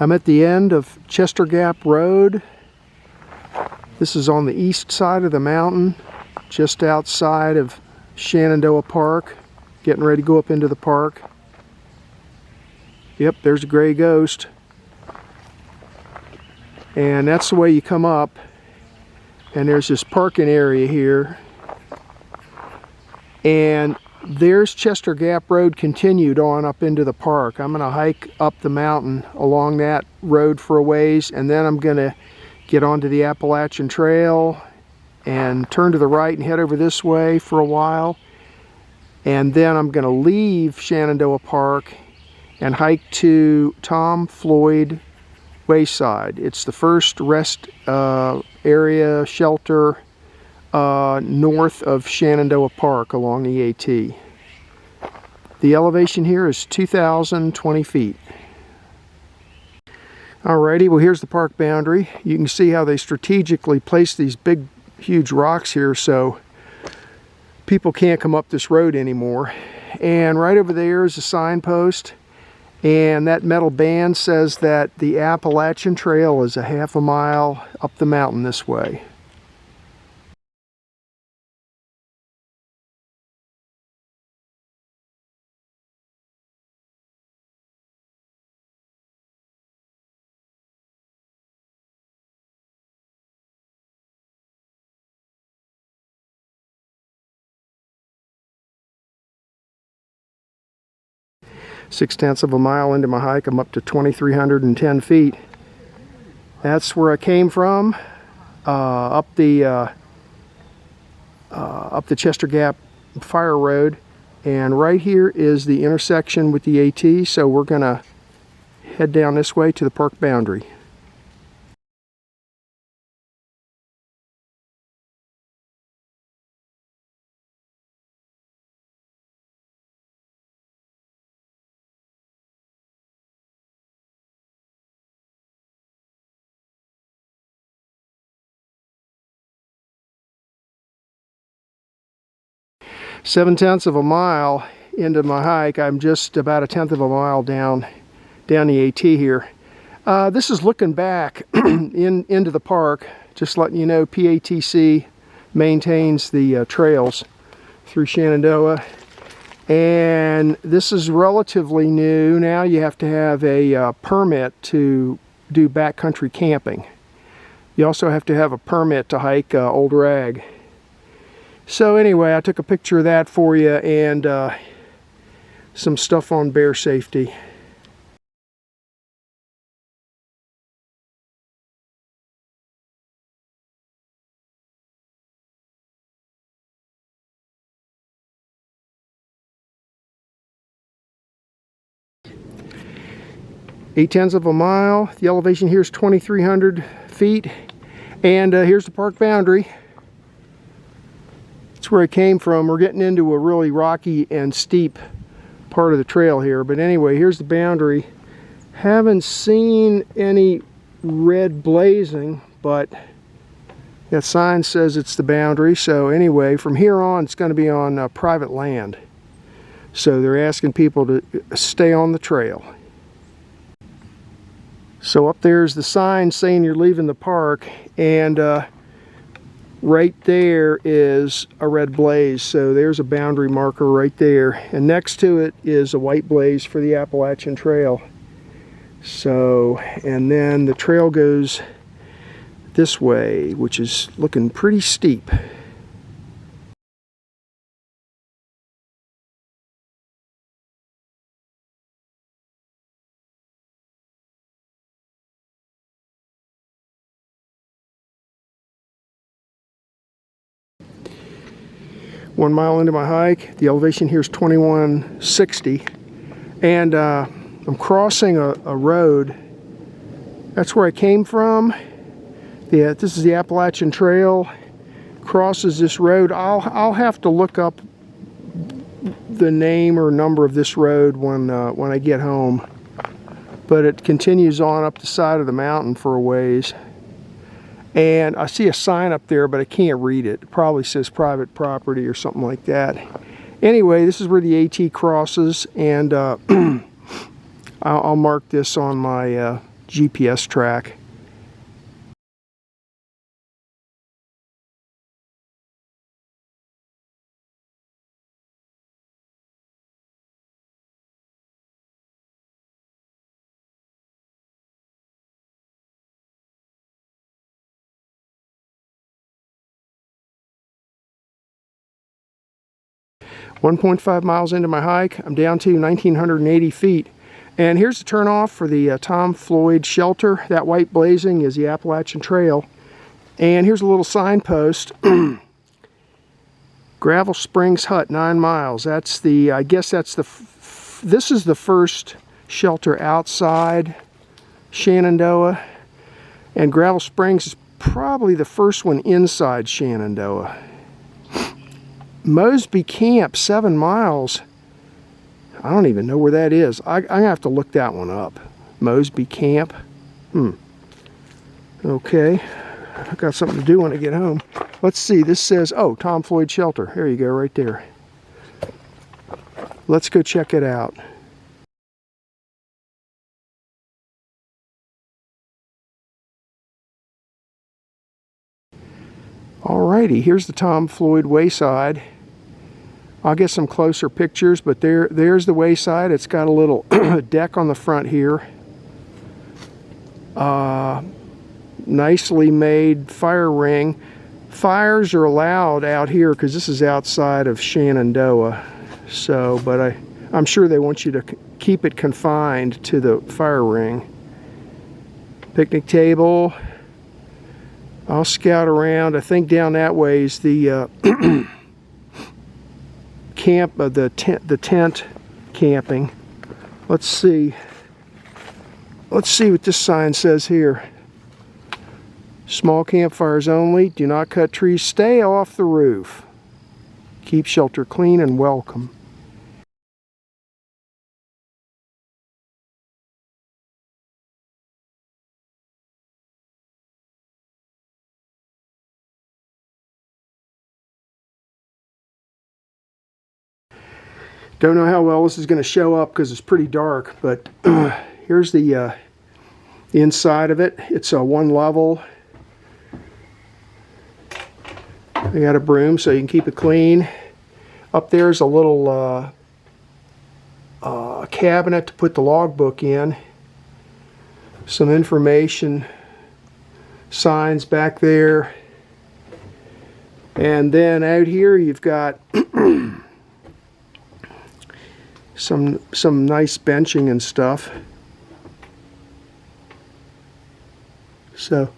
I'm at the end of Chester Gap Road. This is on the east side of the mountain, just outside of Shenandoah Park. Getting ready to go up into the park. Yep, there's a gray ghost. And that's the way you come up. And there's this parking area here. And there's Chester Gap Road continued on up into the park. I'm going to hike up the mountain along that road for a ways, and then I'm going to get onto the Appalachian Trail and turn to the right and head over this way for a while. And then I'm going to leave Shenandoah Park and hike to Tom Floyd Wayside. It's the first rest area shelter north of Shenandoah Park along the AT. The elevation here is 2,020 feet. Alrighty, well here's the park boundary. You can see how they strategically place these big, huge rocks here so people can't come up this road anymore. And right over there is a signpost, and that metal band says that the Appalachian Trail is a half a mile up the mountain this way. Six-tenths of a mile into my hike, I'm up to 2,310 feet. That's where I came from, up the Chester Gap Fire Road, and right here is the intersection with the AT. So we're gonna head down this way to the park boundary. Seven-tenths of a mile into my hike. I'm just about a tenth of a mile down the AT here. This is looking back into the park. Just letting you know, PATC maintains the trails through Shenandoah, and this is relatively new. Now you have to have a permit to do backcountry camping. You also have to have a permit to hike Old Rag. So anyway, I took a picture of that for you, and some stuff on bear safety. Eight-tenths of a mile. The elevation here is 2,300 feet. And here's the park boundary. That's where I came from. We're getting into a really rocky and steep part of the trail here. But anyway, here's the boundary. Haven't seen any red blazing, but that sign says it's the boundary. So anyway, from here on, it's going to be on private land. So they're asking people to stay on the trail. So up there's the sign saying you're leaving the park, and right there is a red blaze. So there's a boundary marker right there, and next to it is a white blaze for the Appalachian Trail. So, and then the trail goes this way, which is looking pretty steep. One mile into my hike, the elevation here is 2160, and I'm crossing a road. That's where I came from. This is the Appalachian Trail. Crosses this road. I'll have to look up the name or number of this road when I get home. But it continues on up the side of the mountain for a ways. And I see a sign up there, but I can't read it. It probably says private property or something like that. Anyway, this is where the AT crosses, and I'll mark this on my GPS track. .5 miles into my hike, I'm down to 1,980 feet. And here's the turnoff for the Tom Floyd shelter. That white blazing is the Appalachian Trail. And here's a little signpost. Gravel Springs Hut, 9 miles. That's the, I guess that's the, this is the first shelter outside Shenandoah. And Gravel Springs is probably the first one inside Shenandoah. Mosby Camp, 7 miles. I don't even know where that is. I'm going to have to look that one up. Mosby Camp. Okay. I've got something to do when I get home. Let's see. This says, oh, Tom Floyd Shelter. There you go, right there. Let's go check it out. Alrighty, here's the Tom Floyd Wayside. I'll get some closer pictures, but there's the wayside. It's got a little deck on the front here. Nicely made fire ring. Fires are allowed out here because this is outside of Shenandoah. So, but I'm sure they want you to keep it confined to the fire ring. Picnic table. I'll scout around. I think down that way is the camp of the tent camping. Let's see what this sign says here. Small campfires only. Do not cut trees. Stay off the roof. Keep shelter clean and welcome. Don't know how well this is going to show up because it's pretty dark, but here's the inside of it. It's a one level. They got a broom so you can keep it clean. Up there's a little cabinet to put the logbook in. Some information signs back there. And then out here you've got some nice benching and stuff. So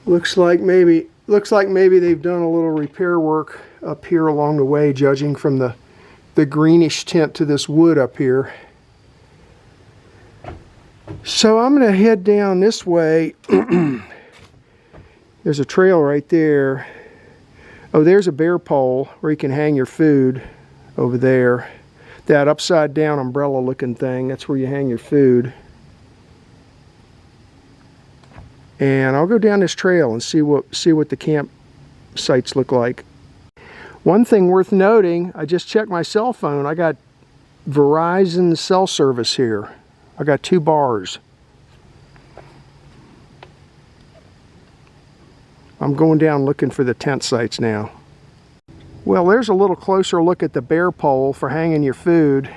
looks like maybe they've done a little repair work up here along the way, judging from the greenish tint to this wood up here. So I'm going to head down this way. There's a trail right there. Oh, there's a bear pole where you can hang your food over there. That upside down umbrella looking thing, that's where you hang your food. And I'll go down this trail and see what the campsites look like. One thing worth noting, I just checked my cell phone. I got Verizon cell service here. I got 2 bars. I'm going down looking for the tent sites now. Well, there's a little closer look at the bear pole for hanging your food.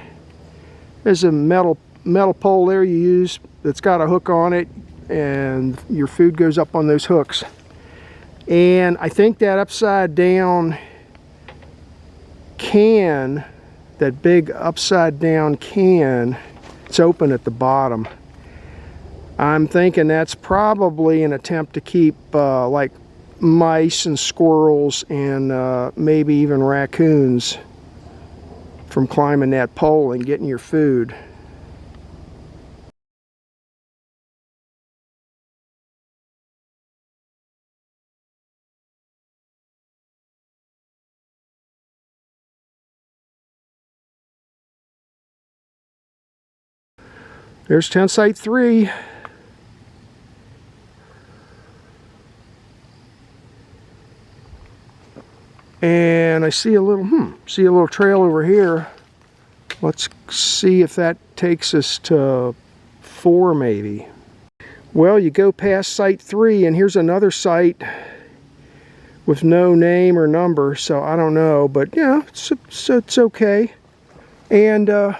There's a metal pole there you use that's got a hook on it, and your food goes up on those hooks. And I think that upside down can, that big upside down can, it's open at the bottom. I'm thinking that's probably an attempt to keep like mice and squirrels and maybe even raccoons from climbing that pole and getting your food. There's tent site 3. And I see a little trail over here. Let's see if that takes us to 4 maybe. Well, you go past site 3 and here's another site with no name or number, so I don't know, but yeah, it's okay. And up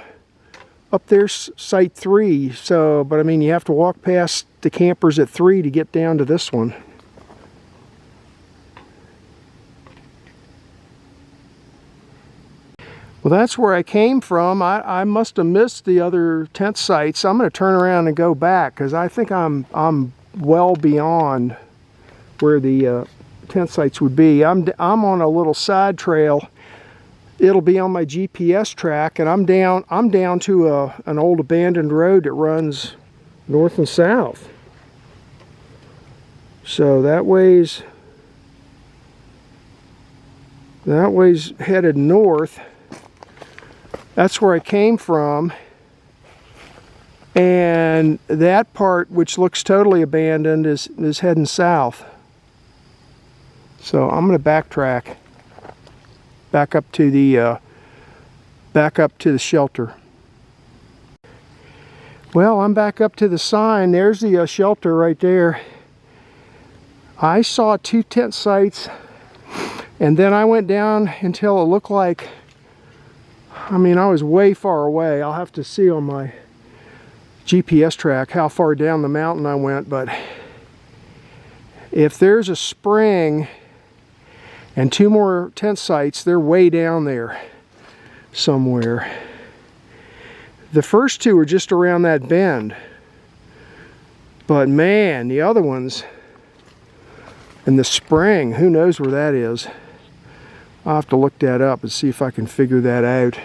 there's site 3, so, but I mean, you have to walk past the campers at 3 to get down to this one. Well, that's where I came from. I must have missed the other tent sites. I'm going to turn around and go back because I think I'm well beyond where the tent sites would be. I'm on a little side trail. It'll be on my GPS track, and I'm down to an old abandoned road that runs north and south. So that way's headed north. That's where I came from, and that part, which looks totally abandoned, is heading south. So I'm going to backtrack back up to the shelter. Well, I'm back up to the sign. There's the shelter right there. I saw 2 tent sites, and then I went down until it looked like, I mean, I was way far away. I'll have to see on my GPS track how far down the mountain I went, but if there's a spring and 2 more tent sites, they're way down there somewhere. The first 2 are just around that bend, but man, the other ones in the spring, who knows where that is. I'll have to look that up and see if I can figure that out.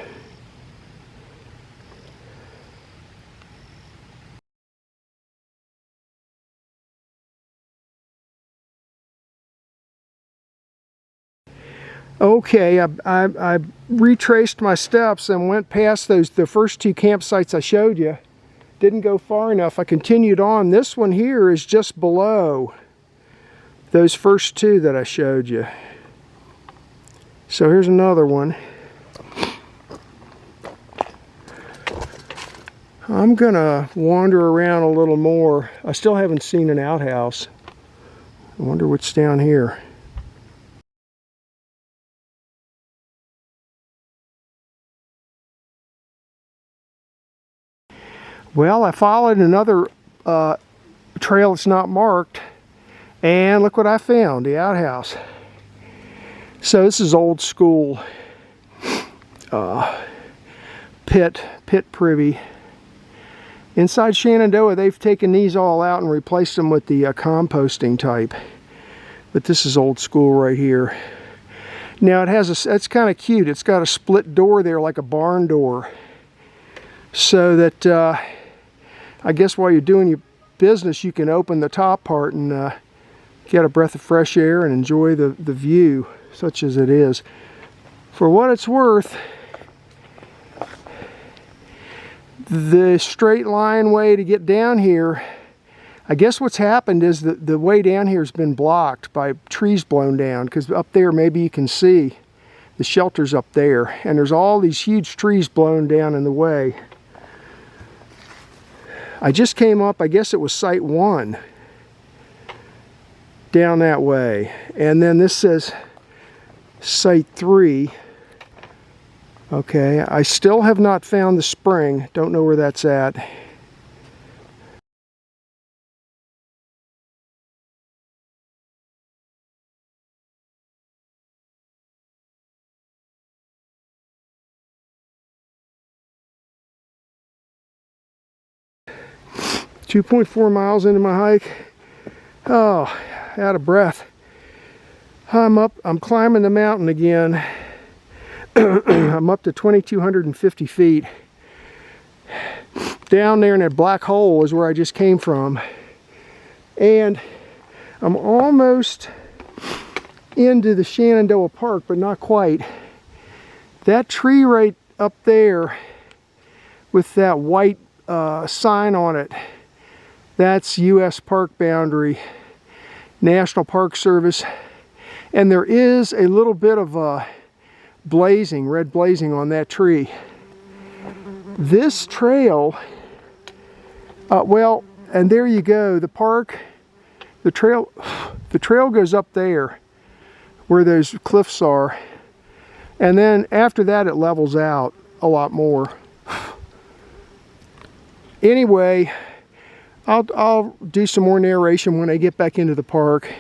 Okay, I retraced my steps and went past the first 2 campsites I showed you. Didn't go far enough. I continued on. This one here is just below those first 2 that I showed you. So here's another one. I'm gonna wander around a little more. I still haven't seen an outhouse. I wonder what's down here. Well, I followed another trail that's not marked, and look what I found, the outhouse. So this is old school pit privy. Inside Shenandoah, they've taken these all out and replaced them with the composting type. But this is old school right here. Now it has it's kind of cute. It's got a split door there like a barn door. So that I guess while you're doing your business, you can open the top part and get a breath of fresh air and enjoy the view, such as it is. For what it's worth, the straight line way to get down here, I guess what's happened is that the way down here has been blocked by trees blown down, because up there maybe you can see the shelter's up there, and there's all these huge trees blown down in the way. I just came up, I guess it was site 1 down that way, and then this says site 3. Okay, I still have not found the spring. Don't know where that's at. .4 miles into my hike. Oh, out of breath. I'm climbing the mountain again. I'm up to 2,250 feet. Down there in that black hole is where I just came from. And I'm almost into the Shenandoah Park, but not quite. That tree right up there with that white sign on it, that's U.S. Park Boundary, National Park Service. And there is a little bit of blazing, red blazing on that tree. This trail, well, And there you go, the park, the trail goes up there where those cliffs are. And then after that it levels out a lot more. Anyway, I'll do some more narration when I get back into the park.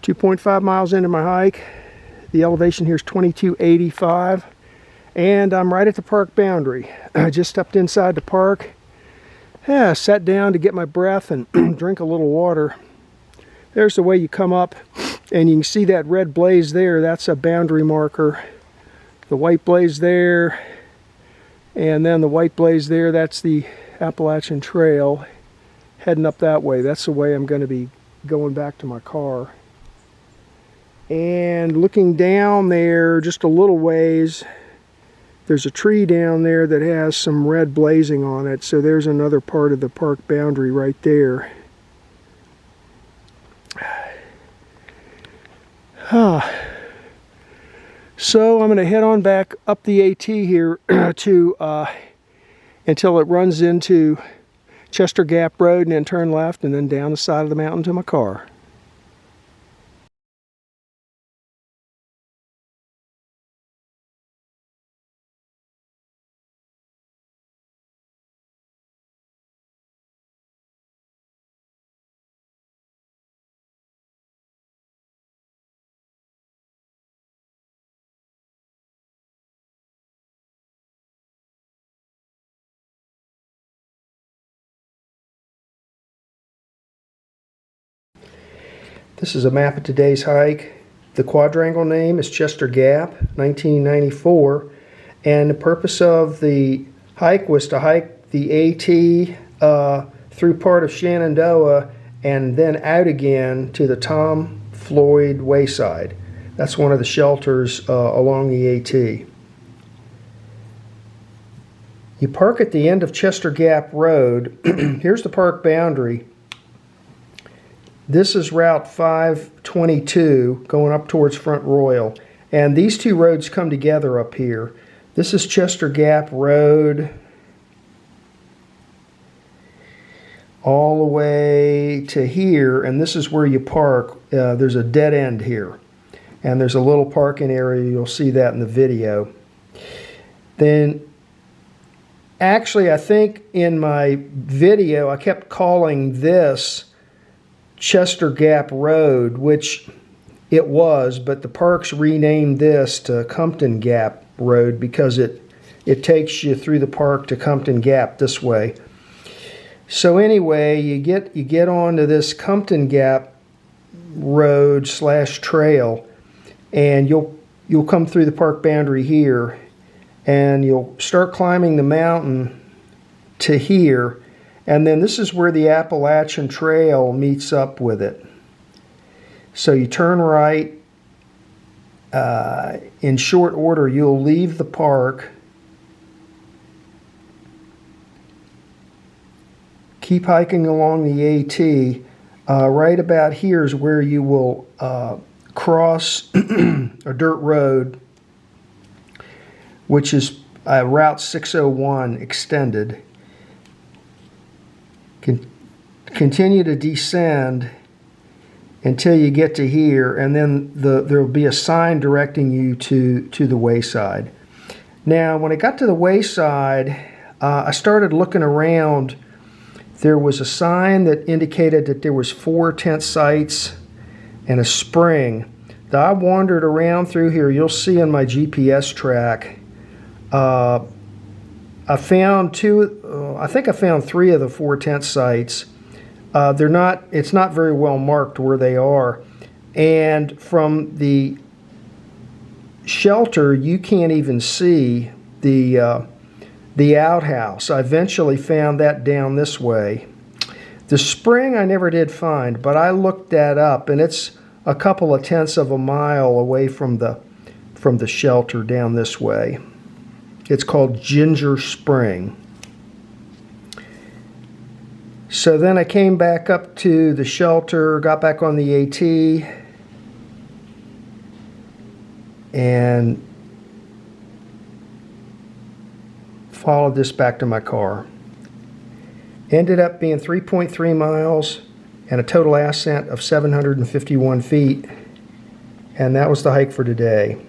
.5 miles into my hike. The elevation here is 2285, and I'm right at the park boundary. I just stepped inside the park. Yeah, sat down to get my breath and drink a little water. There's the way you come up, and you can see that red blaze there. That's a boundary marker. The white blaze there, and then the white blaze there, that's the Appalachian Trail heading up that way. That's the way I'm going to be going back to my car. And looking down there just a little ways, there's a tree down there that has some red blazing on it. So there's another part of the park boundary right there. So I'm going to head on back up the AT here to until it runs into Chester Gap Road, and then turn left and then down the side of the mountain to my car. This is a map of today's hike. The quadrangle name is Chester Gap, 1994, and the purpose of the hike was to hike the AT through part of Shenandoah and then out again to the Tom Floyd Wayside. That's one of the shelters along the AT. You park at the end of Chester Gap Road. Here's the park boundary. This is Route 522 going up towards Front Royal, and these two roads come together up here. This is Chester Gap Road all the way to here, and this is where you park. There's a dead end here, and there's a little parking area. You'll see that in the video. Then actually, I think in my video I kept calling this Chester Gap Road, which it was, but the parks renamed this to Compton Gap Road because it takes you through the park to Compton Gap this way. So anyway, you get onto this Compton Gap Road / trail, and you'll come through the park boundary here, and you'll start climbing the mountain to here. And then this is where the Appalachian Trail meets up with it. So you turn right. In short order, you'll leave the park. Keep hiking along the AT. Right about here is where you will cross a dirt road, which is Route 601 extended. Continue to descend until you get to here, and then there will be a sign directing you to the wayside. Now, when I got to the wayside, I started looking around. There was a sign that indicated that there was 4 tent sites and a spring. Now, I wandered around through here. You'll see on my GPS track. I found I think I found 3 of the 4 tent sites. It's not very well marked where they are. And from the shelter, you can't even see the outhouse. I eventually found that down this way. The spring I never did find, but I looked that up, and it's a couple of tenths of a mile away from the shelter down this way. It's called Ginger Spring. So then I came back up to the shelter, got back on the AT, and followed this back to my car. Ended up being 3.3 miles and a total ascent of 751 feet, and that was the hike for today.